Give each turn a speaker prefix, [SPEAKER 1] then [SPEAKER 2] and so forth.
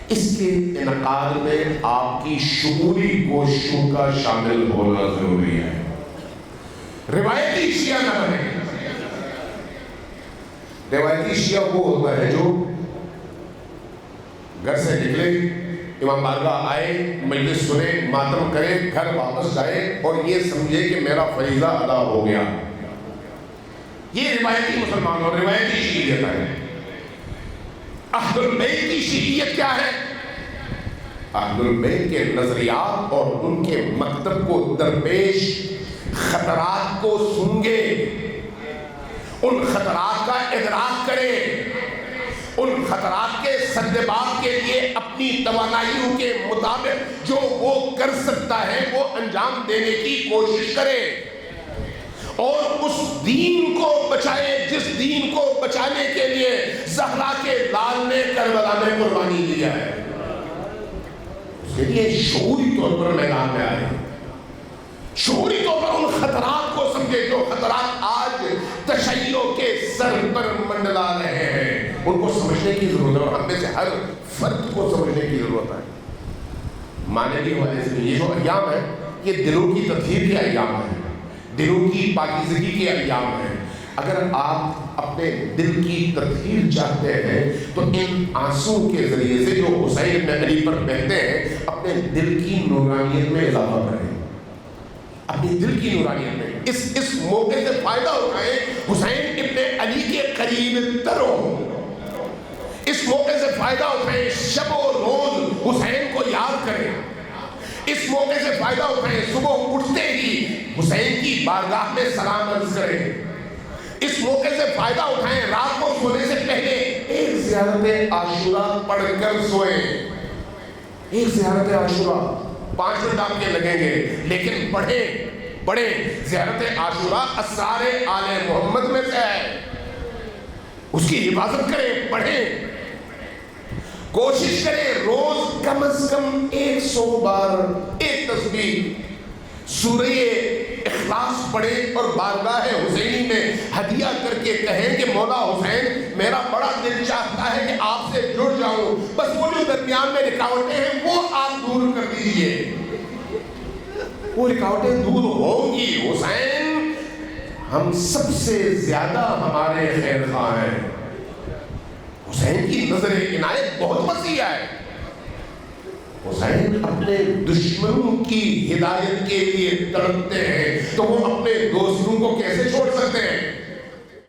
[SPEAKER 1] اس کے انعقاد میں آپ کی شعوری کوششوں کا شامل ہونا ضروری ہے. روایتی شیعہ نہ بنے. روایتی شیعہ وہ ہوتا ہے جو گھر سے نکلے، امام بارگاہ آئے، مجلس سنے، ماتم کرے، گھر واپس جائے اور یہ سمجھے کہ میرا فریضہ ادا ہو گیا. یہ روایتی مسلمان اور روایتی شیعیت ہے. اہل البیت کی شیعیت کیا ہے؟ اہل البیت کے نظریات اور ان کے مکتب کو درپیش خطرات کو سنگے، ان خطرات کا ادراک کرے، ان خطرات کے سدباب کے لیے اپنی توانائیوں کے مطابق جو وہ کر سکتا ہے وہ انجام دینے کی کوشش کرے، اور اس دین کو بچائے جس دین کو بچانے کے لیے زہرا کے لال نے کربلا میں قربانی دیا ہے. اس کے لیے شعوری طور پر میدان میں آئے، شعوری طور پر ان خطرات کو سمجھے جو خطرات آج تشیع کے سر پر منڈلا رہے ہیں. ان کو سمجھنے کی ضرورت ہے اور ہم میں سے ہر فرد کو سمجھنے کی ضرورت ہے. معنی کے حوالے سے یہ جو ایام ہے یہ دلوں کی تطہیر کے ایام ہیں، دلوں کی پاکیزگی کے ایام ہیں. اگر آپ اپنے دل کی تطہیر چاہتے ہیں تو ان آنسو کے ذریعے سے جو حسین بن علی پر بہتے ہیں اپنے دل کی نورانیت میں اضافہ کریں، اپنی دل کی نورانیت میں. اس موقع سے فائدہ اٹھائیں، حسین ابن علی کے قریب تر ہوں. اس موقع سے فائدہ اٹھائیں، شب و روز حسین کو یاد کریں. اس موقع سے فائدہ اٹھائیں، صبح اٹھتے ہی حسین کی بارگاہ میں سلام عرض کریں. اس موقع سے فائدہ اٹھائیں، رات کو سونے سے پہلے ایک زیارت عاشوراء پڑھ کر سوئیں. ایک زیارت عاشوراء 5 منٹ آپ کے لگیں گے لیکن پڑھیں. زیارت عاشوراء اسرار آل محمد میں سے ہے، اس کی حفاظت کریں، پڑھیں. کوشش کریں روز کم از کم 100 بار ایک تسبیح سورہ اخلاص پڑھیں اور بارگاہ حسینی میں ہدیہ کر کے کہیں کہ مولا حسین میرا بڑا دل چاہتا ہے کہ آپ سے جڑ جاؤں، بس وہ جو درمیان میں رکاوٹیں ہیں وہ آپ دور کر دیجئے. وہ رکاوٹیں دور ہوں گی. حسین ہم سب سے زیادہ ہمارے خیر خواہ ہیں. حسین کی نظر عنایت بہت وسیع ہے. حسین اپنے دشمنوں کی ہدایت کے لیے تڑپتے ہیں تو وہ اپنے دوستوں کو کیسے چھوڑ سکتے